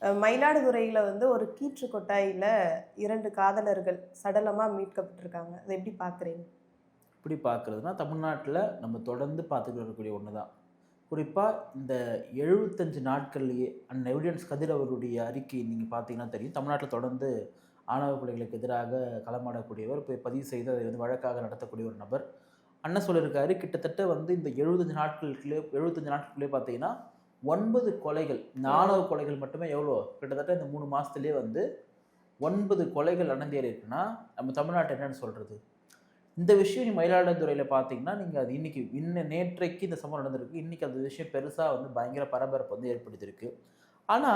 மயிலாடுதுறையில வந்து ஒரு கீற்று கொட்டாயில 2 காதலர்கள் சடலமா மீட்கப்பட்டிருக்காங்க. அதை எப்படி பார்க்குறீங்க? எப்படி பார்க்குறதுனா, தமிழ்நாட்டில நம்ம தொடர்ந்து பார்த்துட்டு வரக்கூடிய ஒண்ணு தான். குறிப்பா இந்த 75 நாட்கள்லேயே அன்னை எவிடன்ஸ் கதிர் அவருடைய அறிக்கை நீங்க பார்த்தீங்கன்னா தெரியும். தமிழ்நாட்டில தொடர்ந்து ஆணவ கொலைகளுக்கு எதிராக களமாடக்கூடியவர், போய் பதிவு செய்து அதை வந்து வழக்காக நடத்தக்கூடிய ஒரு நபர். அண்ணன் சொல்லியிருக்காரு, கிட்டத்தட்ட வந்து இந்த 75 நாட்களுக்குள்ளே பார்த்தீங்கன்னா 9 கொலைகள், இந்த ஆணவ கொலைகள் மட்டுமே எவ்வளோ? கிட்டத்தட்ட இந்த 3 மாசத்திலேயே வந்து 9 கொலைகள் நடந்தேறி இருக்குன்னா, நம்ம தமிழ்நாட்ட என்னன்னு சொல்றது? இந்த விஷயம் நீ மயிலாடுதுறையில பார்த்தீங்கன்னா, நீங்க அது இன்னைக்கு நேற்றைக்கு இந்த சம்பவம் நடந்திருக்கு. இன்னைக்கு அந்த விஷயம் பெருசா வந்து பயங்கர பரபரப்பு வந்து ஏற்படுத்தியிருக்கு. ஆனா,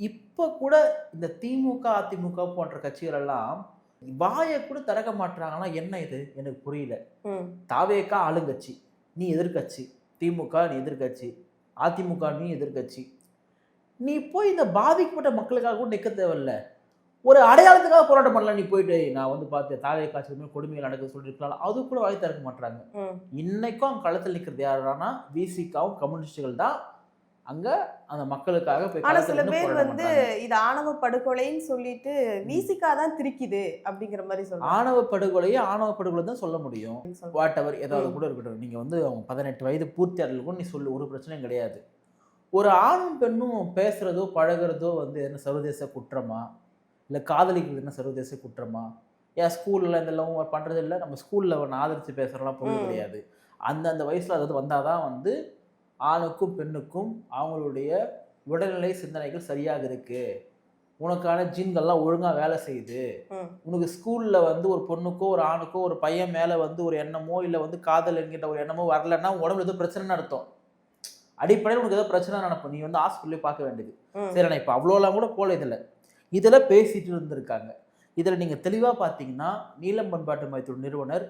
இப்ப கூட இந்த திமுக, அதிமுக போன்ற கட்சிகள் எல்லாம் வாய கூட திறக்க மாட்றாங்கன்னா என்ன இது? எனக்கு புரியல. ம். தாவேகா ஆளுங்கட்சி, நீ எதிர்க்கட்சி. திமுக நீ எதிர்க்கட்சி. அதிமுக நீ எதிர்க்கட்சி. நீ போய் இந்த பாதிக்கப்பட்ட மக்களுக்காக கூட நிக்க தேவையில்ல. ஒரு அடையாளத்துக்காக போராட்டம் பண்ணலாம். நீ போயிட்டு நான் வந்து பார்த்தேன் தாவேகா ஆட்சியில கொடுமைகள் நடக்குதுன்னு சொல்லியிருக்கலாம். அது கூட வாய் திறக்க மாட்றாங்க. இன்னைக்கும் களத்தில் நிற்கிறது யாருன்னா விசிகாவும் கம்யூனிஸ்டுகள் தான். அங்க அந்த மக்களுக்காக போய் ஆனா களத்துல சில நின்னு பேர் போராட்டம் வந்து பண்றாங்க. இது ஆணவ படுகொலைன்னு சொல்லிட்டு விசிகா தான் திரிக்குது அப்படிங்கிற மாதிரி சொல்றாங்க. ஆணவ படுகொலை தான் சொல்ல முடியும். வாட் எவர் ஏதாவது கூட இருக்கட்டும். நீங்க வந்து அவங்க 18 வயது பூர்த்தி அடையல கூட நீ சொல்லு, ஒரு பிரச்சனையும் கிடையாது. ஒரு ஆணும் பெண்ணும் பேசுறதோ பழகுறதோ வந்து என்ன சர்வதேச குற்றமா? இல்ல காதலிக்கிறது என்ன சர்வதேச குற்றமா? ஏன் ஸ்கூல்ல இதெல்லாம் பண்றது இல்ல? நம்ம ஸ்கூல்ல ஒண்ணு ஆதரிச்சு பேசுறலாம் பொருள் கிடையாது. அந்த வயசுல அது வந்தாதான் வந்து ஆணுக்கும் பெண்ணுக்கும் அவங்களுடைய உடல்நிலை சிந்தனைகள் சரியாக இருக்கு. உனக்கான ஜீன்கள்லாம் ஒழுங்கா வேலை செய்யுது. உனக்கு ஸ்கூல்ல வந்து ஒரு பொண்ணுக்கோ ஒரு ஆணுக்கோ ஒரு பையன் மேல வந்து ஒரு எண்ணமோ இல்ல வந்து காதல் என்கின்ற ஒரு எண்ணமோ வரலன்னா உடம்புல ஏதோ பிரச்சனைன்னு அர்த்தம். அடிப்படையில் உனக்கு ஏதோ பிரச்சனை நினைப்போம். நீ வந்து ஹாஸ்பிட்டலே பார்க்க வேண்டியது. சரி, நான் இப்போ அவ்வளோலாம் கூட போல இதுல பேசிட்டு இருந்திருக்காங்க. இதுல நீங்க தெளிவா பார்த்தீங்கன்னா நீலம் பண்பாட்டு மையத்தோட நிறுவனர்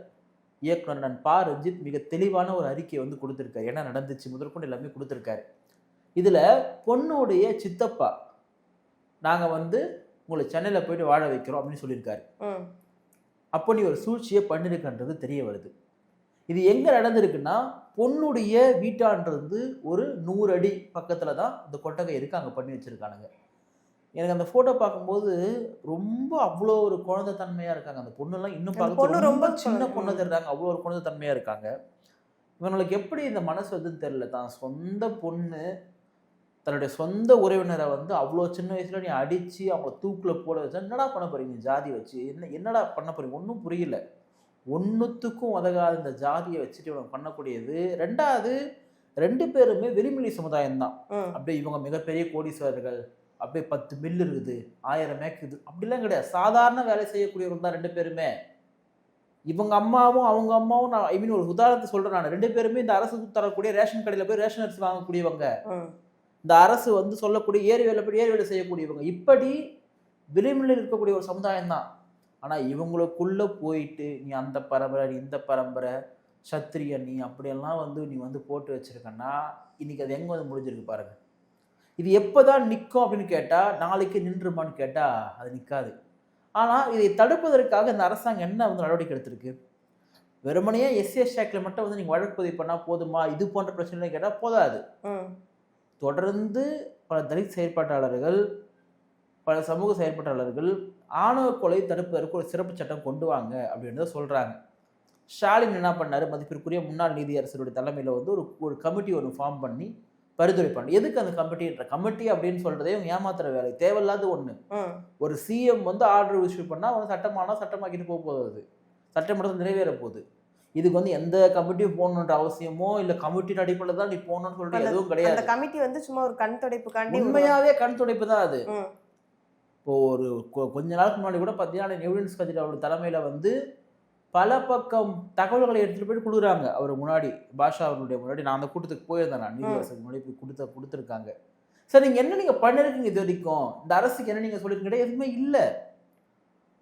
இயக்குனர் நான் பா ரஞ்சித் மிக தெளிவான ஒரு அறிக்கையை வந்து கொடுத்திருக்காரு. என்ன நடந்துச்சு முதற்கொண்டு எல்லாமே கொடுத்திருக்காரு. இதுல பொண்ணுடைய சித்தப்பா நாங்க வந்து உங்களை சென்னையில போயிட்டு வாழ வைக்கிறோம் அப்படின்னு சொல்லியிருக்காரு. அப்போ நீ ஒரு சூழ்ச்சியை பண்ணிருக்கன்றது தெரிய வருது. இது எங்க நடந்திருக்குன்னா பொண்ணுடைய வீட்டான்றது ஒரு 100 அடி பக்கத்துல தான் இந்த கொட்டகை இருக்கு, அங்க பண்ணி வச்சிருக்கானுங்க. எனக்கு அந்த போட்டோ பார்க்கும்போது ரொம்ப அவ்வளோ ஒரு குழந்தை தன்மையா இருக்காங்க. அந்த பொண்ணுலாம் இன்னும் பார்க்க ரொம்ப சின்ன பொண்ணு தெரிறாங்க. அவ்வளோ ஒரு குழந்தை தன்மையா இருக்காங்க. இவங்களுக்கு எப்படி இந்த மனசு வருதுன்னு தெரியல. தான் சொந்த பொண்ணு தன்னுடைய சொந்த உறவினரை வந்து அவ்வளோ சின்ன வயசுல நீ அடிச்சு அவங்கள தூக்குல போட வச்சா என்னடா பண்ண போறீங்க? ஜாதி வச்சு என்னடா பண்ண போறீங்க? ஒன்றும் புரியல. ஒன்றுத்துக்கும் உதகாத இந்த ஜாதியை வச்சுட்டு இவங்க பண்ணக்கூடியது. ரெண்டாவது 2 பேருமே வெளிமொழி சமுதாயம் தான். அப்படியே இவங்க மிகப்பெரிய கோடீஸ்வரர்கள், அப்படியே 10 மில் இருக்குது, 1000 மேக்குது அப்படிலாம் கிடையாது. சாதாரண வேலை செய்யக்கூடியவர்கள் தான் 2 பேருமே. இவங்க அம்மாவும் அவங்க அம்மாவும் நான் ஒரு உதாரணத்தை சொல்றேன். நான் 2 பேருமே இந்த அரசு தரக்கூடிய ரேஷன் கடையில் போய் ரேஷன் அரிசி வாங்கக்கூடியவங்க. இந்த அரசு வந்து சொல்லக்கூடிய ஏரி வேலை செய்யக்கூடியவங்க. இப்படி விளிம்பில் இருக்கக்கூடிய ஒரு சமுதாயம் தான். ஆனா இவங்களுக்குள்ள போயிட்டு நீ அந்த பரம்பரை, நீ இந்த பரம்பரை, சத்திரியன் நீ அப்படியெல்லாம் வந்து நீ வந்து போட்டு வச்சிருக்கன்னா இன்னைக்கு அது எங்க வந்து முடிஞ்சிருக்கு பாருங்க. இது எப்போதான் நிற்கும் அப்படின்னு கேட்டா நாளைக்கு நின்றுமான்னு கேட்டா அது நிற்காது. ஆனா இதை தடுப்பதற்காக இந்த அரசாங்கம் என்ன வந்து நடவடிக்கை எடுத்திருக்கு? வெறுமனையே எஸ்சி ஆக்ட்ல மட்டும் வந்து நீங்க வழக்கு பதிவு பண்ணா போதுமா? இது போன்ற பிரச்சனை கேட்டா போதாது. தொடர்ந்து பல தலித் செயற்பாட்டாளர்கள், பல சமூக செயற்பாட்டாளர்கள் ஆணவ கொலை தடுப்பதற்கு ஒரு சிறப்பு சட்டம் கொண்டு வாங்க அப்படின்றத சொல்றாங்க. ஸ்டாலின் என்ன பண்ணாரு? மதிப்பிற்குரிய முன்னாள் நீதியரசருடைய தலைமையில வந்து ஒரு கமிட்டி ஒன்று ஃபார்ம் பண்ணி பரிந்துரை பண்ணி, எதுக்கு அந்த கமிட்டி அப்படின்னு சொல்றதே ஏமாத்துற வேலை, தேவையில்லாத ஒண்ணு. ஒரு சிஎம் வந்து ஆர்டர் இஷ்யூ பண்ணா வந்து சட்டமாக்கிட்டு போகுது, சட்டமன்றத்தில் நிறைவேற போகுது. இதுக்கு வந்து எந்த கமிட்டியும் போகணுன்ற அவசியமோ இல்ல கமிட்டியின் அடிப்படையில் தான் நீ போகணும்னு சொல்லிட்டு எதுவும் கிடையாது. அந்த கமிட்டி வந்து சும்மா ஒரு கண் துடைப்புக்காண்டி, உண்மையாவே கண் துடைப்பு தான் அது. இப்போ ஒரு கொஞ்ச நாளுக்கு முன்னாடி கூட பார்த்தீங்கன்னா எவிடன்ஸ் கதிர் அவரோட தலைமையில வந்து பல பக்கம் தகவல்களை எடுத்துட்டு போயிட்டு கொடுக்குறாங்க. அவர் முன்னாடி பாஷா அவருடைய முன்னாடி நான் அந்த கூட்டத்துக்கு போயிருந்தேன். நான் நீதியரசருக்கு முன்னாடி போய் கொடுத்துருக்காங்க. சார் நீங்க பண்ணிருக்கீங்க இது வரைக்கும்? இந்த அரசுக்கு என்ன நீங்க சொல்லிருக்கீங்க? எதுவுமே இல்லை.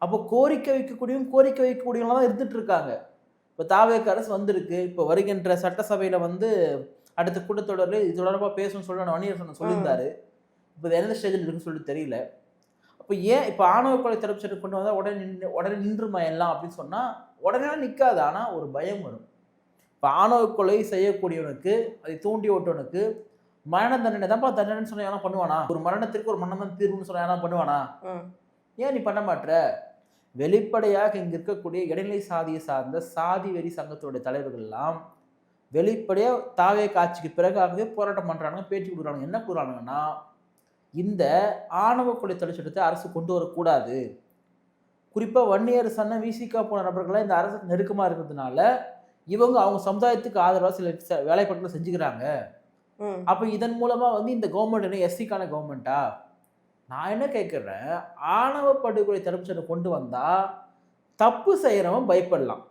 அப்போ கோரிக்கை வைக்கக்கூடியவங்க தான் இருந்துட்டு இருக்காங்க. இப்போ தாவேக அரசு வந்திருக்கு. இப்போ வருகின்ற சட்டசபையில வந்து அடுத்த கூட்டத்தொடரில் இது தொடர்பாக பேசணும்னு சொல்லி வன்னியரசன் சொல்லியிருந்தாரு. இப்போ இது எந்த ஸ்டேஜில் இருக்குன்னு சொல்லிட்டு தெரியல. அப்போ ஏன் இப்போ ஆணவ கொலை தடுப்பு சட்டம் கொண்டு வந்தால் உடனே நின்றுமா எல்லாம் அப்படின்னு சொன்னால் உடனே நிற்காது. ஆனால் ஒரு பயம் வரும். இப்போ ஆணவ கொலை செய்யக்கூடியவனுக்கு, அதை தூண்டி ஓட்டவனுக்கு மரண தண்டனை தான்ப்பா தண்டனைன்னு சொன்னா யாரும் பண்ணுவானா? ஒரு மரணத்திற்கு ஒரு மரணம் தான் தீர்வுன்னு சொன்னா யாரும் பண்ணுவானா? ஏன் நீ பண்ண மாட்ற? வெளிப்படையாக இங்க இருக்கக்கூடிய இடைநிலை சாதியை சார்ந்த சாதி வெறி சங்கத்துடைய தலைவர்கள் எல்லாம் வெளிப்படையா தாவே காட்சிக்கு பிறகாகவே போராட்டம் பண்றாங்க, பேட்டி கொடுக்குறாங்க. என்ன கூறானுங்கன்னா, இந்த ஆணவ கொலை தடை சட்டத்தை அரசு கொண்டு வரக்கூடாது. குறிப்பா வன்னியர் சன்ன விசிகா போன நபர்களாக இந்த அரசு நெருக்கமா இருக்கிறதுனால இவங்க அவங்க சமுதாயத்துக்கு ஆதரவாக சில வேலைப்பாடுகளை செஞ்சுக்கிறாங்க. அப்ப இதன் மூலமா வந்து இந்த கவர்மெண்ட் என்ன எஸ்சிக்கான கவர்மெண்டா? நான் என்ன கேட்குறேன், ஆணவ படுகொலை தடுப்பு சட்டம் கொண்டு வந்தா தப்பு செய்யறவன் பயப்படலாம்.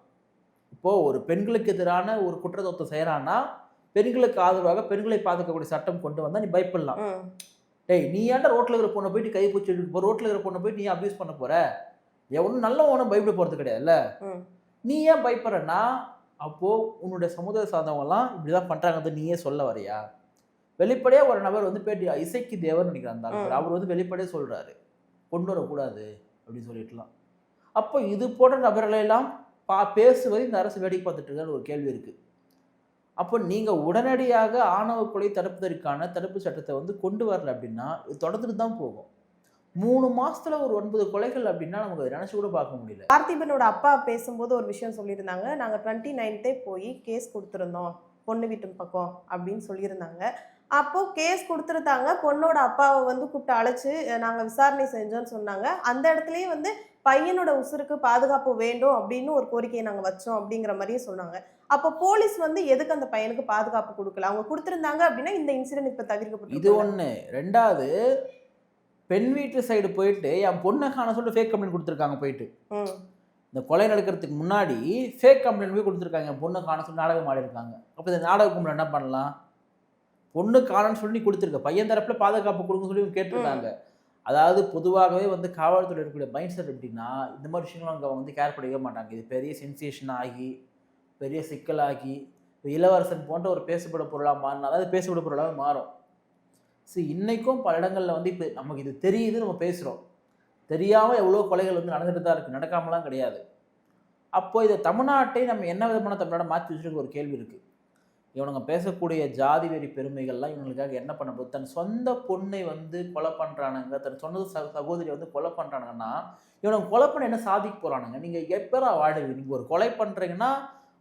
இப்போ ஒரு பெண்களுக்கு எதிரான ஒரு குற்றத்தை செய்யறான்னா பெண்களுக்கு ஆதரவாக பெண்களை பாதுகாக்கக்கூடிய சட்டம் கொண்டு வந்தா நீ பயப்படலாம். டேய், நீ ஏன்டா ரோட்ல இருக்கிற பொண்ணை போயிட்டு கை பூச்சி எடுக்க, ரோட்ல இருக்கிற பொண்ணை போயிட்டு நீ அபியூஸ் பண்ண போற? எவனும் நல்லவனும் பயப்பட போறது கிடையாதுல்ல. நீ ஏன் பயப்படுறன்னா, அப்போ உன்னுடைய சமுதாய சார்ந்தவங்க எல்லாம் இப்படிதான் பண்றாங்க நீயே சொல்ல வரையா? வெளிப்படையா ஒரு நபர் வந்து பேட்டி இசைக்கு தேவர் நினைக்கிறாங்க, அவர் வந்து வெளிப்படையா சொல்றாரு கொண்டு வரக்கூடாது அப்படின்னு சொல்லிட்டுலாம். அப்போ இது போன்ற நபர்களை எல்லாம் பேசுவது இந்த அரசு வேடிக்கை பார்த்துட்டு இருக்கான்னு ஒரு கேள்வி இருக்கு. அப்போ நீங்க உடனடியாக ஆணவ கொலை தடுப்பதற்கான தடுப்பு சட்டத்தை வந்து கொண்டு வரல அப்படின்னா இது தொடர்ந்துட்டு தான் போகும். 3 மாசத்துல ஒரு 9 கொலைகள் அப்படின்னா நமக்கு நினைச்சு கூட பார்க்க முடியல. பார்த்திபனோட அப்பா பேசும்போது ஒரு விஷயம் சொல்லியிருந்தாங்க, நாங்க 29th போய் கேஸ் கொடுத்துருந்தோம் பொண்ணு வீட்டு பக்கம் அப்படின்னு சொல்லியிருந்தாங்க. அப்போ கேஸ் கொடுத்துருந்தாங்க, பொண்ணோட அப்பாவை வந்து கூப்பிட்டு அழைச்சு நாங்க விசாரணை செஞ்சோம்னு சொன்னாங்க. அந்த இடத்துலயே வந்து பையனோட உசுருக்கு பாதுகாப்பு வேண்டும் அப்படின்னு ஒரு கோரிக்கையை நாங்க வச்சோம் அப்படிங்கிற மாதிரியே சொன்னாங்க. அப்போ போலீஸ் வந்து எதுக்கு அந்த பையனுக்கு பாதுகாப்பு கொடுக்கல? அவங்க கொடுத்துருந்தாங்க அப்படின்னா இந்த இன்சிடென்ட் இப்ப தவிர்க்கப்பட்டு. இது ஒண்ணு. ரெண்டாவது, பெண் வீட்டு சைடு போயிட்டு என் பொண்ணை காண சொல்லிட்டு ஃபேக் கம்ப்ளைண்ட் கொடுத்துருக்காங்க. போயிட்டு இந்த கொலை நடக்கிறதுக்கு முன்னாடி ஃபேக் கம்ப்ளைண்ட் போய் கொடுத்துருக்காங்க, என் பொண்ணை காண சொல்லி நாடகம் ஆடி இருக்காங்க. அப்போ இந்த நாடக கும்பல் என்ன பண்ணலாம்? பொண்ணு காணன்னு சொல்லி கொடுத்துருக்க, பையன் தரப்புல பாதுகாப்பு கொடுங்க சொல்லி கேட்டிருக்காங்க. அதாவது பொதுவாகவே வந்து காவல்துறை இருக்கக்கூடிய மைண்ட் செட் எப்படின்னா, இந்த மாதிரி விஷயங்களும் அங்கே வந்து கேர் பண்ணிக்க மாட்டாங்க. இது பெரிய சென்சேஷன் ஆகி பெரிய சிக்கலாகி இளவரசன் போன்ற ஒரு பேசப்பட பொருளாக மாறினா அதாவது பேசப்பட பொருளாக மாறும். ஸோ இன்றைக்கும் பல இடங்களில் வந்து இப்போ நமக்கு இது தெரியுது, நம்ம பேசுகிறோம், தெரியாமல் எவ்வளோ கொலைகள் வந்து நடந்துட்டு தான் இருக்குது, நடக்காமலாம் கிடையாது. அப்போ இதை தமிழ்நாட்டை நம்ம என்ன விதமான தமிழ்நாடை மாற்றி வச்சுருக்க ஒரு கேள்வி இருக்குது. இவனுங்க பேசக்கூடிய ஜாதி வெறி பெருமைகள்லாம் இவங்களுக்காக என்ன பண்ண போகுது? தன் சொந்த பொண்ணை வந்து கொலை பண்ணுறானுங்க, தன் சொந்த சகோதரியை வந்து கொலை பண்ணுறானுங்கன்னா இவனுங்க கொலை பண்ண என்ன சாதிக்க போகிறானுங்க? நீங்கள் எப்போ வாடுவீங்க? நீங்கள் ஒரு கொலை பண்ணுறீங்கன்னா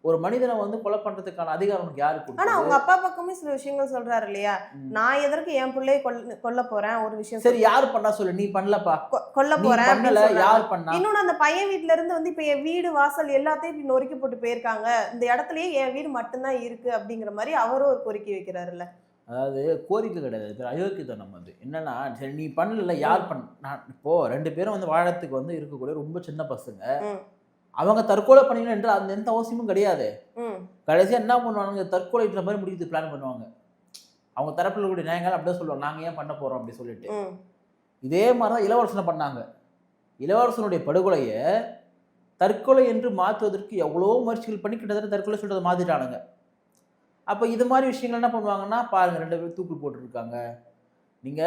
ஒரு மனிதனை வந்து கொலை பண்றதுக்கான அதிகாரம் உனக்கு யாரு கொடுத்தது? ஆனா அவங்க அப்பா பக்கமே சில விஷயங்கள் சொல்றாரு இல்லையா, நான் எதற்கு என் பிள்ளையை கொல்ல போறேன் ஒரு விஷயம். சரி, யார் பண்ணா சொல்லு, நீ பண்ணலப்பா, கொல்ல போறேன் பண்ணல, யார் பண்ணா? இன்னொன்னு அந்த பையன் வீட்டுல இருந்து வந்து இப்ப என் வீடு வாசல் எல்லாத்தையும் இப்படி நொறுக்கி போட்டு போயிருக்காங்க, இந்த இடத்துலயே என் வீடு மட்டும்தான் இருக்கு அப்படிங்கிற மாதிரி அவரும் ஒரு கோரிக்கை வைக்கிறாருல்ல. அதாவது கோரிக்கை கிடையாது, அயோக்கியத்தனம். அது என்னன்னா, சரி நீ பண்ணல, யார் பண்ண? இப்போ 2 பேரும் வந்து வாழறதுக்கு வந்து இருக்கக்கூடிய ரொம்ப சின்ன பசங்க, அவங்க தற்கொலை பண்ணிக்கணும் என்று அந்த எந்த அவசியமும் கிடையாது. கடைசியா என்ன பண்ணுவாங்க, தற்கொலை மாதிரி முடிக்கிறது பிளான் பண்ணுவாங்க. அவங்க தரப்புல கூடிய நியாயங்கள் அப்படியே சொல்லுவாங்க, நாங்க ஏன் பண்ண போறோம் அப்படி சொல்லிட்டு. இதே மாதிரிதான் இளவரசனை பண்ணாங்க. இளவரசனுடைய படுகொலையை தற்கொலை என்று மாற்றுவதற்கு எவ்வளோ முயற்சிகள் பண்ணி கிட்டத்தட்ட தற்கொலை சொல்றதை மாத்திட்டானுங்க. அப்போ இது மாதிரி விஷயங்கள் என்ன பண்ணுவாங்கன்னா, பாருங்க 2 பேரும் தூக்கு போட்டுருக்காங்க. நீங்க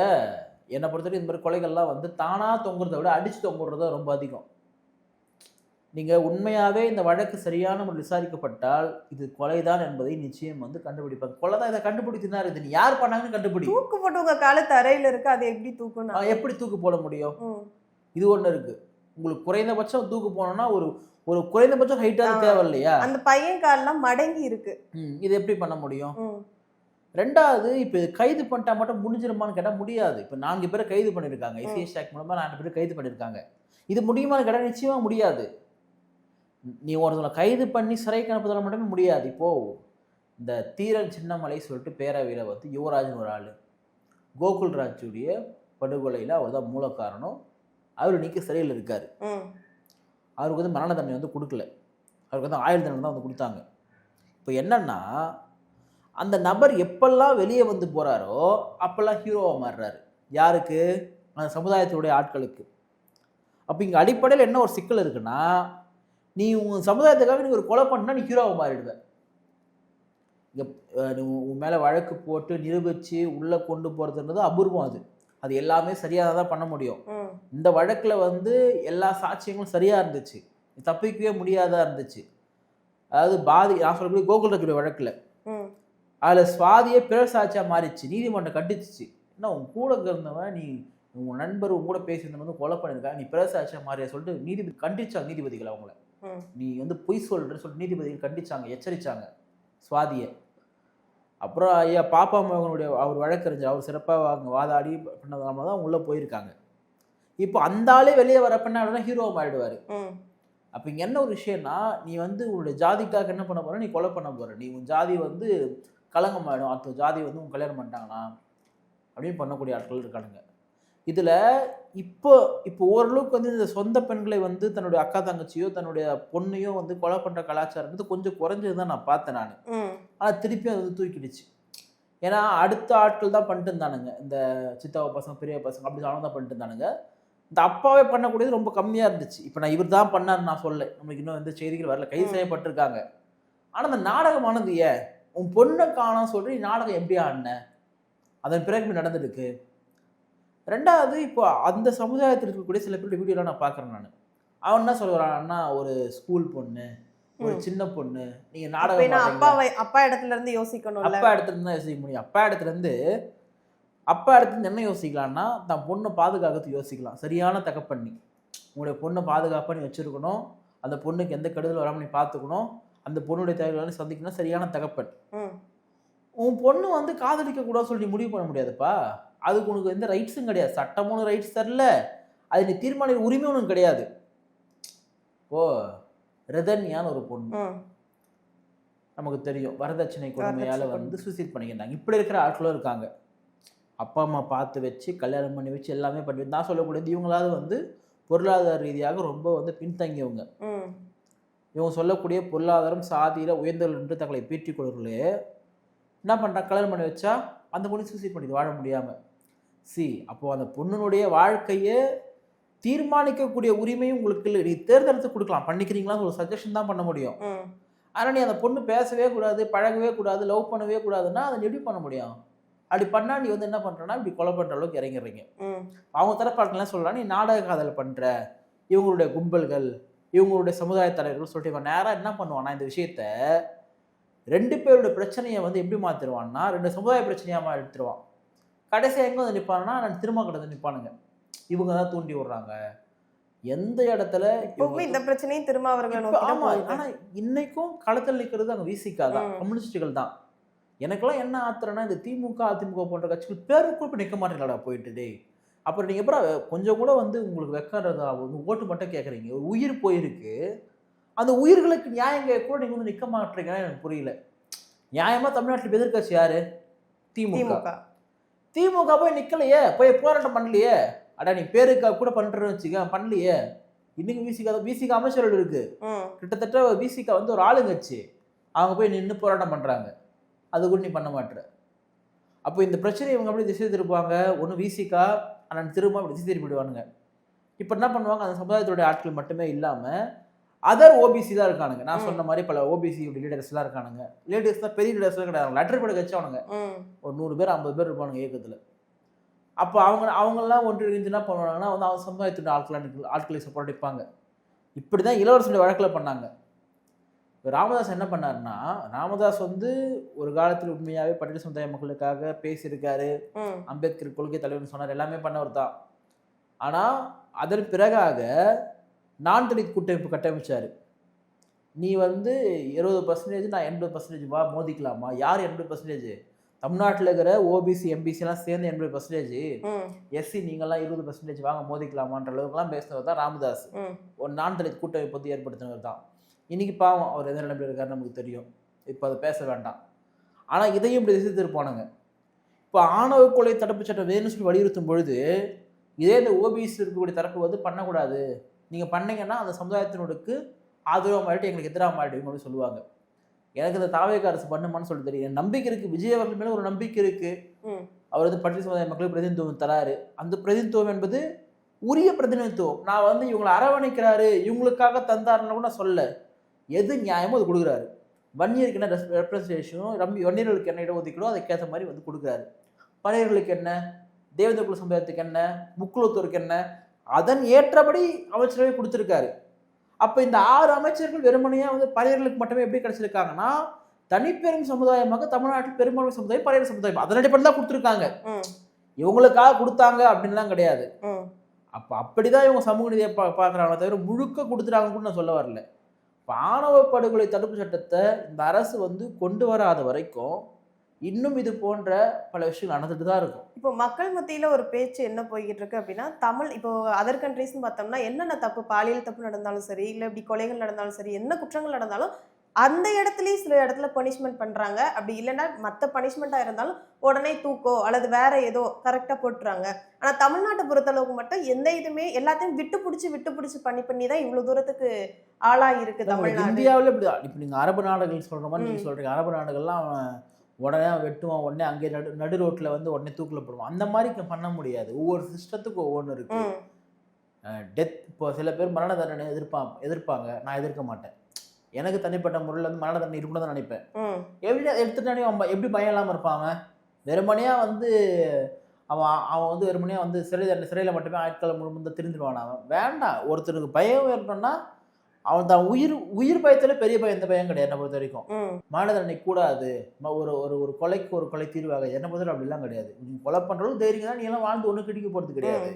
என்னை பொறுத்தவரை இந்த மாதிரி கொலைகள்லாம் வந்து தானா தொங்குறதை விட அடிச்சு தொங்குறத ரொம்ப அதிகம். நீங்கள் உண்மையாகவே இந்த வழக்கு சரியான ஒரு விசாரிக்கப்பட்டால் இது கொலைதான் என்பதை நிச்சயம் வந்து கண்டுபிடிப்பாங்க. கொலை தான், இதை கண்டுபிடிச்சுதான் இருக்குது. நீ யார் பண்ணாங்கன்னு கண்டுபிடி. தூக்கு போட்டு உங்க கால தரையில இருக்கு, அதை எப்படி தூக்கணும்? எப்படி தூக்கு போட முடியும்? இது ஒன்று இருக்கு. உங்களுக்கு குறைந்தபட்சம் தூக்கு போனோம்னா ஒரு குறைந்தபட்சம் ஹைட்டாக தேவை இல்லையா? அந்த பையன் காலெல்லாம் மடங்கி இருக்கு, இது எப்படி பண்ண முடியும்? ரெண்டாவது, இப்போ கைது பண்ணிட்டா மட்டும் முடிஞ்சிருமான்னு கேட்டால் முடியாது. இப்போ 4 பேரை கைது பண்ணியிருக்காங்க, ஐசிஎஸ் ஆக்ட் மூலமாக 4 பேர் கைது பண்ணியிருக்காங்க. இது முடியுமான்னு கேட்டால் நிச்சயமாக முடியாது. நீ ஒருத்தவங்களை கைது பண்ணி சிறைக்கு அனுப்புதல மட்டுமே முடியாது. இப்போது இந்த தீரன் சின்னமலை சொல்லிட்டு பேரவையில் வந்து யுவராஜன் ஒரு ஆள், கோகுல்ராஜுடைய படுகொலையில் அவர் தான் மூல காரணம். அவர் இன்னைக்கு சிறையில் இருக்கார். அவருக்கு வந்து மரண தண்டனை வந்து கொடுக்கல, அவருக்கு வந்து ஆயுள் தண்டனை தான் வந்து கொடுத்தாங்க. இப்போ என்னன்னா, அந்த நபர் எப்பெல்லாம் வெளியே வந்து போகிறாரோ அப்போல்லாம் ஹீரோவாக மாறுறாரு. யாருக்கு? அந்த சமுதாயத்துடைய ஆட்களுக்கு. அப்போ இங்கே அடிப்படையில் என்ன ஒரு சிக்கல் இருக்குன்னா, நீ உன் சமுதாயத்துக்காக நீ ஒரு கொலை பண்ணா நீ ஹீரோவை மாறிடுவ. இங்கே உன் மேலே வழக்கு போட்டு நிரூபித்து உள்ளே கொண்டு போகிறதுன்றது அபூர்வம். அது எல்லாமே சரியாக தான் பண்ண முடியும். இந்த வழக்கில் வந்து எல்லா சாட்சியங்களும் சரியாக இருந்துச்சு, தப்பிக்கவே முடியாதா இருந்துச்சு. அதாவது நான் சொல்லக்கூடிய கோகுல்ராஜுடைய வழக்கில் அதில் சுவாதியே பிறர் சாட்சியாக மாறிடுச்சு. நீதிமன்றம் கண்டிச்சிச்சு. ஏன்னா உன் கூட இருந்தவன், நீ உன் நண்பர் உன் கூட பேசியிருந்தவன் வந்து கொலை பண்ணியிருக்கா, நீ பிறர் சாட்சியாக மாறிய சொல்லிட்டு நீதிபதி கண்டிச்சாங்க. நீதிபதிகள் அவங்கள நீ வந்து பொய் சொல்றன்னு சொல்லிட்டு நீதிபதிகள் கண்டிச்சாங்க, எச்சரிச்சாங்க சுவாதியை. அப்புறம் ஐயா பாப்பா மகனுடைய அவர் வழக்கறிஞர் அவர் சிறப்பாக அவங்க வாதாடி பண்ணதுனால தான் உள்ளே போயிருக்காங்க. இப்போ அந்த ஆளே வெளியே வரப்பண்ணா ஹீரோவை மாறிடுவார். அப்போ இங்கே என்ன ஒரு விஷயம்னா, நீ வந்து உன்னுடைய ஜாதிக்காக என்ன பண்ண போற, நீ கொலை பண்ண போற, நீ உன் ஜாதி வந்து களங்கமாயிடும், அடுத்த ஜாதி வந்து உன் கல்யாணம் பண்ணிட்டாங்கன்னா அப்படின்னு பண்ணக்கூடிய ஆட்கள் இருக்கானுங்க. இதில் இப்போ இப்போ ஓரளவுக்கு வந்து இந்த சொந்த பெண்களை வந்து தன்னுடைய அக்கா தங்கச்சியோ தன்னுடைய பொண்ணையோ வந்து கொலை பண்ணுற கலாச்சாரம் கொஞ்சம் குறைஞ்சது தான் நான் பார்த்தேன் நான். ஆனால் திருப்பியும் அது வந்து தூக்கிடுச்சு. ஏன்னா அடுத்த ஆட்கள் தான் பண்ணிட்டு இருந்தானுங்க, இந்த சித்தாவ பசங்க பெரிய பசங்க அப்படி தான் பண்ணிட்டு இருந்தானுங்க. இந்த அப்பாவே பண்ணக்கூடியது ரொம்ப கம்மியாக இருந்துச்சு. இப்போ நான் இவர் தான் பண்ணார்னு நான் சொல்ல, நமக்கு இன்னும் வந்து செய்திகள் வரல, கைது செய்யப்பட்டிருக்காங்க. ஆனால் அந்த நாடகமானது ஏன் உன் பொண்ணை காணான்னு சொல்லிட்டு நீ நாடகம் எப்படி ஆடின, அதன் பிறகு நடந்திருக்கு. ரெண்டாவது இப்போ அந்த சமுதாயத்தில் இருக்கக்கூடிய சில பேருடைய வீடியோலாம் நான் பார்க்குறேன் நான். அவன் என்ன சொல்கிறான்னா, ஒரு ஸ்கூல் பொண்ணு, ஒரு சின்ன பொண்ணு, நீங்க நாடகம் அப்பா இடத்துல இருந்து யோசிக்கணும், அப்பா இடத்துல இருந்து யோசிக்க முடியும். அப்பா இடத்துல இருந்து என்ன யோசிக்கலாம்னா, தான் பொண்ணை பாதுகாக்கிறதுக்கு யோசிக்கலாம். சரியான தகப்பண்ணி, உங்களுடைய பொண்ணை பாதுகாப்பாக நீ வச்சிருக்கணும், அந்த பொண்ணுக்கு எந்த கெடுதல் வராமல் நீ பார்த்துக்கணும், அந்த பொண்ணுடைய தேவைகளை சந்திக்கணும், சரியான தகப்பன். உன் பொண்ணு வந்து காதலிக்க கூடாது சொல்லி நீ முடிவு பண்ண முடியாதுப்பா. அதுக்கு உனக்கு எந்த ரைட்ஸும் கிடையாது, சட்டமும் ரைட்ஸ் தரல, அது நீ தீர்மானிக்க உரிமை ஒன்றும் கிடையாது. ஓ ரதன்யான்னு ஒரு பொண்ணு நமக்கு தெரியும், வரதட்சணை கொடுமையால வந்து சூசைட் பண்ணிக்கிட்டாங்க. இப்படி இருக்கிற ஆட்களும் இருக்காங்க. அப்பா அம்மா பார்த்து வச்சு கல்யாணம் பண்ணி வச்சு எல்லாமே பண்ணி, நான் சொல்லக்கூடியது இவங்களாவது வந்து பொருளாதார ரீதியாக ரொம்ப வந்து பின்தங்கியவங்க. இவங்க சொல்லக்கூடிய பொருளாதாரம் சாதியில உயர்ந்தவர்கள் என்று தங்களை பீற்றிக் கொள்வர்களே என்ன பண்ணுறாங்க, கல்யாணம் பண்ணி வச்சா அந்த பொண்ணு சூசைட் பண்ணி வாழ முடியாமல். அப்போ அந்த பொண்ணுடைய வாழ்க்கையை தீர்மானிக்கக்கூடிய உரிமையும் உங்களுக்கு இல்லை. நீ தேர்ந்தெடுத்து கொடுக்கலாம், பண்ணிக்கிறீங்களான்னு ஒரு சஜஷன் தான் பண்ண முடியும். ஆனால் நீ அந்த பொண்ணு பேசவே கூடாது, பழகவே கூடாது, லவ் பண்ணவே கூடாதுன்னா அதை எப்படி பண்ண முடியும்? அப்படி பண்ணா நீ வந்து என்ன பண்றனா, இப்படி கொலை பண்ற அளவுக்கு இறங்கிடுறீங்க. அவங்க தரப்பாட்கள்லாம் சொல்லலாம், நீ நாடக காதல் பண்ற, இவங்களுடைய கும்பல்கள், இவங்களுடைய சமுதாய தலைவர்கள் சொல்லிட்டு இவன் நேராக என்ன பண்ணுவான்னா, இந்த விஷயத்த 2 பேரோட பிரச்சனையை வந்து எப்படி மாத்திருவான்னா, 2 சமுதாய பிரச்சனையாக எடுத்துருவான். கடைசியாக எங்கே வந்து நிற்பானுன்னா, நான் திரும்ப கிட்ட நிற்பானுங்க. இவங்க தான் தூண்டி விடுறாங்க. எந்த இடத்துல இந்த பிரச்சனையும் திரும்ப அவர்கள். ஆமா, ஆனா இன்னைக்கும் களத்தில் நிற்கிறது அங்கே விசிகா தான், கம்யூனிஸ்டுகள் தான். எனக்கெல்லாம் என்ன ஆத்திரம்னா, இந்த திமுக அதிமுக போன்ற கட்சிகள் பேருக்கு இப்போ நிற்க மாட்டேங்களாடா போயிட்டு டே. அப்புறம் நீங்கள் எப்போ கொஞ்சம் கூட வந்து உங்களுக்கு வெக்கறதா, ஓட்டு மட்டும் கேட்குறீங்க, ஒரு உயிர் போயிருக்கு, அந்த உயிர்களுக்கு நியாயம் கேட்க கூட நீங்கள் வந்து நிற்க மாட்டீங்கன்னா எனக்கு புரியல. நியாயமாக தமிழ்நாட்டில் எதிர்க்கட்சி யாரு? திமுக. திமுக போய் நிற்கலையே, போய் போராட்டம் பண்ணலையே. அடா நீ பேருக்கா கூட பண்ணுறேன்னு வச்சுக்க, பண்ணலையே. இன்னைக்கு விசிக அமைச்சர்கள் இருக்கு, கிட்டத்தட்ட விசிக வந்து ஒரு ஆளுங்கட்சி, அவங்க போய் நின்று போராட்டம் பண்ணுறாங்க, அது கூட நீ பண்ண மாட்டுற. அப்போ இந்த பிரச்சனை இவங்க அப்படி திசை திருப்பாங்க. ஒன்று விசிகா ஆனால் திரும்ப அப்படி திசை திருப்பிடுவானுங்க. இப்போ என்ன பண்ணுவாங்க, அந்த சமுதாயத்துடைய ஆட்கள் மட்டுமே இல்லாமல் அதர் ஓபிசி தான் இருக்கானுங்க. நான் சொன்ன மாதிரி பல ஓபிசி லீடர்ஸ்லாம் இருக்கானுங்க. லேடிஸ் தான், பெரிய லீடர்ஸ்லாம் கிடையாது, லெட்டர் பட வச்சவனுங்க ஒரு 100 பேர் 50 பேர் இருப்பானுங்க இயக்கத்தில். அப்போ அவங்கெல்லாம் ஒன்று என்ன பண்ணுவாங்கன்னா வந்து அவங்க சமுதாயத்துடைய ஆட்களை சப்போர்ட் வைப்பாங்க. இப்படி தான் இளவரசனுடைய வழக்கில் பண்ணாங்க. இப்போ ராமதாஸ் என்ன பண்ணாருன்னா, ராமதாஸ் வந்து ஒரு காலத்தில் உண்மையாகவே பட்டியல் சமுதாய மக்களுக்காக பேசியிருக்காரு, அம்பேத்கர் கொள்கை தலைவர்னு சொன்னார், எல்லாமே பண்ணவர் தான். ஆனால் அதன் பிறகாக நான் தலித் கூட்டமைப்பு கட்டமைச்சார். நீ வந்து 20% நான் 80% வா மோதிக்கலாமா? யார் 80%? தமிழ்நாட்டில் இருக்கிற ஓபிசி எம்பிசிலாம் சேர்ந்து 80%, எஸ்சி நீங்கள்லாம் 20% வாங்க மோதிக்கலாமான்ற அளவுக்குலாம் பேசினவர் தான் ராமதாஸ். ஒரு நான் தலித் கூட்டமைப்பு வந்து ஏற்படுத்தினவர் தான். இன்னைக்கு பாவம் அவர் எந்த நிலைமையில் இருக்காருன்னு நமக்கு தெரியும், இப்போ அதை பேச வேண்டாம். ஆனால் இதையும் இப்படி திசை திருப்பானுங்க. இப்போ ஆணவ கொலை தடுப்பு சட்டம் வேணும்னு சொல்லி வலியுறுத்தும் பொழுது இதே இந்த ஓபிசி இருக்கக்கூடிய தரப்பு வந்து பண்ணக்கூடாது, நீங்கள் பண்ணீங்கன்னா அந்த சமுதாயத்தினருக்கு ஆதரவாக மாறிட்டு எங்களுக்கு எதிராக மாறிடுவீங்க அப்படின்னு சொல்லுவாங்க. எனக்கு இந்த தாவேக அரசு பண்ணுமான்னு சொல்லி தெரியும். என் நம்பிக்கை இருக்குது, விஜய் அவர்கள் மேலே ஒரு நம்பிக்கை இருக்குது. அவர் வந்து பட்டியல் சமுதாய மக்களுக்கு பிரதிநிதித்துவம் தராரு. அந்த பிரதிநிதித்துவம் என்பது உரிய பிரதிநிதித்துவம். நான் வந்து இவங்களை அரவணைக்கிறாரு, இவங்களுக்காக தந்தாருன்னு கூட நான் சொல்ல, எது நியாயமோ அது கொடுக்குறாரு. வன்னியருக்கு என்ன ரெப்ரஸன்டேஷனும், வன்னியர்களுக்கு என்ன இடஒதுக்கீடோ அதுக்கேற்ற மாதிரி வந்து கொடுக்குறாரு. பறையர்களுக்கு என்ன, தேவேந்திர குல சமுதாயத்துக்கு என்ன, முக்குலத்தூருக்கு என்ன, அதன் ஏற்றபடி அமைச்சரவை கொடுத்துருக்காரு. அப்போ இந்த 6 அமைச்சர்கள் வெறுமனையாக வந்து பறையர்களுக்கு மட்டுமே எப்படி கிடைச்சிருக்காங்கன்னா, தனிப்பெரும் சமுதாயமாக தமிழ்நாட்டில் பெரும்பான்மை சமுதாயம் பறையர் சமுதாயம் அதன் அடிப்படையில் தான் கொடுத்துருக்காங்க. ம், இவங்களுக்காக கொடுத்தாங்க அப்படின்லாம் கிடையாது. ம், அப்போ அப்படிதான் இவங்க சமூக நீதியை பார்க்குறாங்க தவிர முழுக்க கொடுத்துட்டாங்கன்னு கூட நான் சொல்ல வரல. இப்போ ஆணவ படுகொலை தடுப்பு சட்டத்தை இந்த அரசு வந்து கொண்டு வராத வரைக்கும் இன்னும் இது போன்ற பல விஷயங்கள் நடந்துட்டு தான் இருக்கும். இப்போ மக்கள் மத்தியில ஒரு பேச்சு என்ன போய்கிட்டு இருக்கு அப்படின்னா, இப்போ அதர் கண்ட்ரீஸ்னு பார்த்தோம்னா என்னென்ன தப்பு, பாலியல் தப்பு நடந்தாலும் சரி, இல்ல இப்படி கொலைகள் நடந்தாலும் சரி, என்ன குற்றங்கள் நடந்தாலும் அந்த இடத்துலயே சில இடத்துல பனிஷ்மெண்ட் பண்றாங்க. அப்படி இல்லைன்னா மற்ற பனிஷ்மெண்டா இருந்தாலும் உடனே தூக்கோ அல்லது வேற ஏதோ கரெக்டா போட்டுறாங்க. ஆனா தமிழ்நாட்டை பொறுத்தளவுக்கு மட்டும் எந்த இதுமே எல்லாத்தையும் விட்டு பிடிச்சு பண்ணி தான் இவ்வளவு தூரத்துக்கு ஆளாயிருக்கு தமிழ்நாடு. இந்தியாவில் இப்படிதான். இப்போ நீங்க அரபு நாடுகள் சொல்ற மாதிரி நீங்க சொல்றீங்க. அரபு நாடுகள்லாம் உடனே வெட்டுவான், உடனே அங்கே நடு ரோட்டில் வந்து உடனே தூக்கில் போடுவான். அந்த மாதிரி பண்ண முடியாது. ஒவ்வொரு சிஸ்டத்துக்கும் ஒவ்வொன்று இருக்கு. டெத் இப்போ சில பேர் மரண தண்டனை எதிர்ப்பாங்க. நான் எதிர்க்க மாட்டேன். எனக்கு தனிப்பட்ட முறையில் வந்து மரண தண்டனை இருக்கணும் தான் நினைப்பேன். எப்படி எடுத்துட்டானே எப்படி பயம் இல்லாமல் இருப்பாங்க? வெறுமனையாக வந்து அவன் வந்து வெறுமனையாக வந்து சிறையில் மட்டுமே ஆட்களை முழுமுந்த திருந்துடுவான். அவன் வேண்டாம். ஒருத்தருக்கு பயம் இருக்கணும்னா அவன் தான் உயிர் பயத்துல பெரிய பயம் எந்த பயம் கிடையாது. என்னை பொறுத்த வரைக்கும் மரண தண்டனை கூடாது. ஒரு கொலைக்கு ஒரு கொலை தீர்வாக என்னை பொறுத்த அப்படிலாம் கிடையாது. நீ கொலை பண்றதும் தைரியம் தான். நீ எல்லாம் வாழ்ந்து ஒண்ணு கிடிக்க போறது கிடையாது.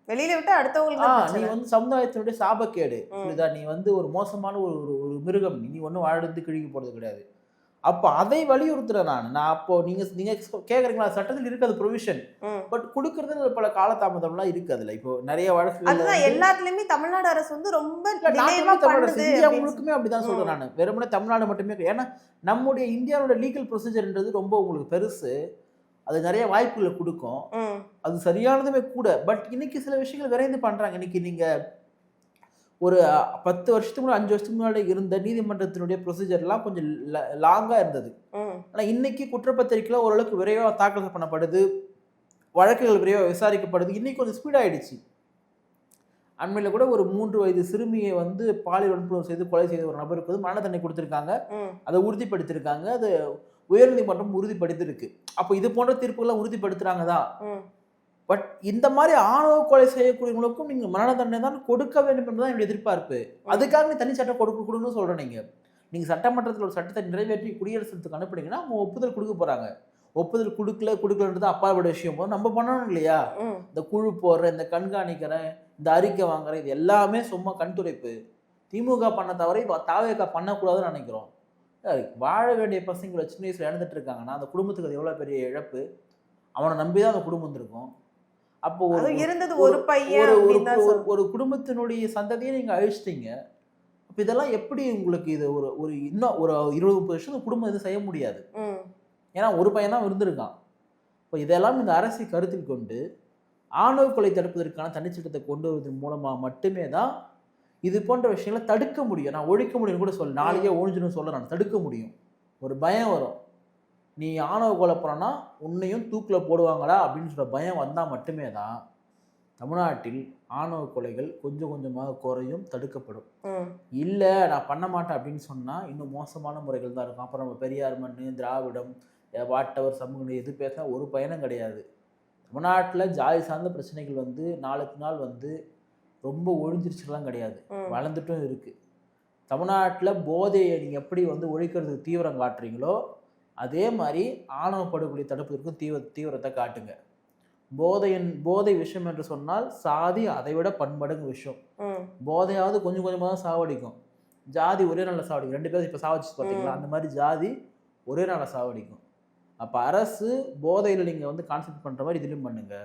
வெளியில விட்டு அடுத்தவங்களுக்கு நீ வந்து சமுதாயத்தினுடைய சாபக்கேடு. புரியுதா? நீ வந்து ஒரு மோசமான ஒரு மிருகம். நீ ஒன்றும் வாழ்ந்து கிழிக்க போறது கிடையாது. அப்போ அதை வலியுறுத்துறேன் நான் அப்போ நீங்க கேக்குறீங்களா, சட்டத்தில் இருக்கு அது ப்ரொவிஷன். பட் கொடுக்கறது பல காலதாமதம்லாம் இருக்கு. அதுல இப்போ நிறைய வழக்குகள் எல்லாத்துலயுமே தமிழ்நாடு அரசு வந்து ரொம்ப இந்தியா முழுக்குமே அப்படிதான் சொல்றேன் நான். வெறுமனே தமிழ்நாடு மட்டுமே. ஏன்னா நம்முடைய இந்தியாவோட லீகல் ப்ரொசீஜர்ன்றது ரொம்ப உங்களுக்கு பெருசு. அது நிறைய வாய்ப்புகளை கொடுக்கும். அது சரியானதுமே கூட. பட் இன்னைக்கு சில விஷயங்கள் விரைந்து பண்றாங்க. இன்னைக்கு நீங்க ஒரு 10 வருஷத்துக்கு முன்னாடி 5 வருஷத்துக்கு முன்னாடி இருந்த நீதிமன்றத்தினுடைய ப்ரொசீஜர்லாம் கொஞ்சம் லாங்கா இருந்தது. ஆனா இன்னைக்கு குற்றப்பத்திரிக்கையில ஓரளவுக்கு விரைவாக தாக்கல் பண்ணப்படுது. வழக்குகள் விரைவாக விசாரிக்கப்படுது. இன்னைக்கு கொஞ்சம் ஸ்பீட் ஆயிடுச்சு. அண்மையில கூட ஒரு 3 வயது சிறுமியை வந்து பாலியல் வன்புணர்வு செய்து கொலை செய்த ஒரு நபருக்கு வந்து மரண தண்டனை கொடுத்திருக்காங்க. அதை உறுதிப்படுத்திருக்காங்க. அது உயர்நீதிமன்றம் உறுதிப்படுத்திருக்கு. அப்போ இது போன்ற தீர்ப்புகளை உறுதிப்படுத்துறாங்க தான். பட் இந்த மாதிரி ஆணவ கொலை செய்யக்கூடியவங்களுக்கும் நீங்க மரண தண்டனை தான் கொடுக்க வேண்டும் என்பதுதான் என்னுடைய எதிர்பார்ப்பு. அதுக்காக நீ தனி சட்டம் கொடுக்கணும்னு சொல்றேன். நீங்க சட்டமன்றத்தில் ஒரு சட்டத்தை நிறைவேற்றி குடியரசுக்கு அனுப்புனீங்கன்னா அவங்க ஒப்புதல் கொடுக்க போறாங்க. ஒப்புதல் கொடுக்கலன்றது அப்பாற்பட்ட விஷயம். நம்ம பண்ணணும் இல்லையா? இந்த குழு போடுற, இந்த கண்காணிக்கிற, இந்த அறிக்கை வாங்குற, இது எல்லாமே சும்மா கண் துடைப்பு. திமுக பண்ண தவிர இப்போ தாவேக பண்ணக்கூடாதுன்னு நினைக்கிறோம். வாழ வேண்டிய பசங்களை சின்ன வயசுல இழந்துட்டு இருக்காங்கன்னா அந்த குடும்பத்துக்கு அது எவ்வளவு பெரிய இழப்பு. அவனை நம்பிதான் அந்த குடும்பம் வந்திருக்கும். அப்போ ஒரு குடும்பத்தினுடைய சந்ததியை நீங்க அழிச்சிட்டீங்க. அப்ப இதெல்லாம் எப்படி உங்களுக்கு இது ஒரு இன்னும் ஒரு 20-30 வருஷம் குடும்பம் இது செய்ய முடியாது. ஏன்னா ஒரு பையன் தான் இருந்திருக்கான். இப்போ இதெல்லாம் இந்த அரசை கருத்தில் கொண்டு ஆணவ கொலை தடுப்பதற்கான தனிச்சட்டத்தை கொண்டு வருவதன் மூலமா மட்டுமே தான் இது போன்ற விஷயங்களை தடுக்க முடியும். நான் ஒழிக்க முடியும் கூட சொல்ல, நாளைக்கே ஒழிஞ்சுன்னு சொல்ல, நான் தடுக்க முடியும். ஒரு பயம் வரும். நீ ஆணவ கொலை பண்ணனா உன்னையும் தூக்கில் போடுவாங்களா அப்படின்னு சொல்ற பயம் வந்தால் மட்டுமே தான் தமிழ்நாட்டில் ஆணவ கொலைகள் கொஞ்சம் கொஞ்சமாக குறையும், தடுக்கப்படும். இல்லை நான் பண்ண மாட்டேன் அப்படின்னு சொன்னால் இன்னும் மோசமான முறைகள் தான் இருக்கும். அப்புறம் நம்ம பெரியார் மண்ணு, திராவிடம், வாட்டவர் சமூக எது பேசினா ஒரு பயனும் கிடையாது. தமிழ்நாட்டில் ஜாதி சார்ந்த பிரச்சனைகள் வந்து நாளுக்கு நாள் வந்து ரொம்ப ஒழிஞ்சிருச்சுலாம் கிடையாது, வளர்ந்துட்டும் இருக்குது. தமிழ்நாட்டில் போதையை நீங்கள் எப்படி வந்து ஒழிக்கிறதுக்கு தீவிரம் காட்டுறீங்களோ அதே மாதிரி ஆணவ படுகொலை தடுப்பதற்கும் தீவிரத்தை காட்டுங்க. போதை விஷயம் என்று சொன்னால் சாதி அதை விட பன்மடங்கு விஷயம். போதையாவது கொஞ்சம் கொஞ்சமாக தான் சாவடிக்கும், ஜாதி ஒரே நாளில் சாவடிக்கும். 2 பேரும் இப்போ சாவடிச்சு பார்த்தீங்களா? அந்த மாதிரி ஜாதி ஒரே நாளில் சாவடிக்கும். அப்போ அரசு போதையில் நீங்கள் வந்து கான்சென்ட்ரேட் பண்ணுற மாதிரி இதுலையும் பண்ணுங்க.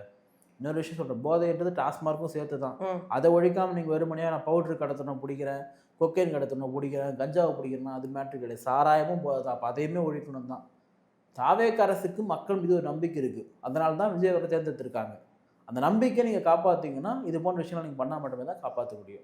இன்னொரு விஷயம் சொல்கிறேன், போதைன்றது டாஸ்மார்க்கும் சேர்த்து தான். அதை ஒழிக்காமல் நீங்கள் வெறுமனையாக நான் பவுட்ரு கடத்தணும் பிடிக்கிறேன், கொக்கைன் கடத்தணும் பிடிக்கிறேன், கஞ்சாவை பிடிக்கிறேன்னா அது மேட்ரு கிடையாது. சாராயமும் போதை தான். அப்போ அதையுமே ஒழிக்கணும் தான். தாவேக அரசுக்கு மக்கள் மீது ஒரு நம்பிக்கை இருக்குது. அதனால தான் விஜய் அவரை தேர்ந்தெடுத்திருக்காங்க. அந்த நம்பிக்கையை நீங்கள் காப்பாற்றிங்கன்னா இது போன்ற விஷயங்கள் நீங்கள் பண்ணால் மட்டுமே தான் காப்பாற்ற முடியும்.